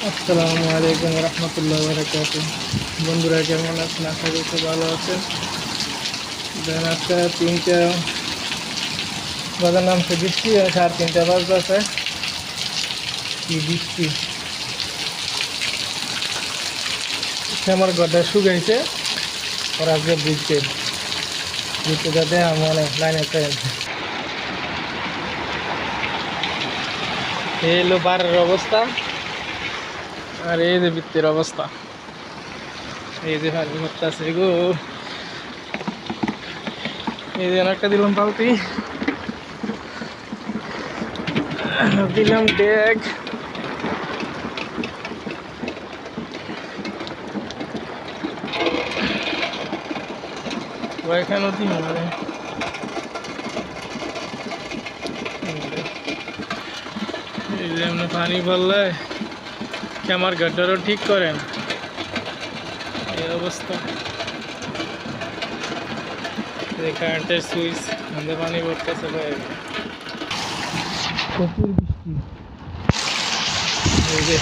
আসসালামু আলাইকুম রহমতুল্লাহ বারাকাতুহ। বন্ধুরা কেমন আছেন? আশা করি খুব ভালো আছেন। দেন আজকে 3টা বাজার নামছে বৃষ্টি, 3:30 বাজতেছে। কি বৃষ্টি! আমার গড্ডা শুকাইছে আর আজকে বৃষ্টি বৃষ্টি যাতে আমি অনেক লাইনে ট্রেন। এই হলো বারের অবস্থা, আর এই যে বৃত্তির অবস্থা। এই যে পানি ভরতেছে গো। এই যে একটা দিলাম বালতি, দিলাম ডেক। এখানেও দিন মানে এই যে এমনি পানি ভরলে আমার গাড্ডারও ঠিক করেন। এই অবস্থা, এই কারেন্টের সুইচ আমাদের পানি ভরতেছে ভাই। প্রচুর বৃষ্টি। এই যে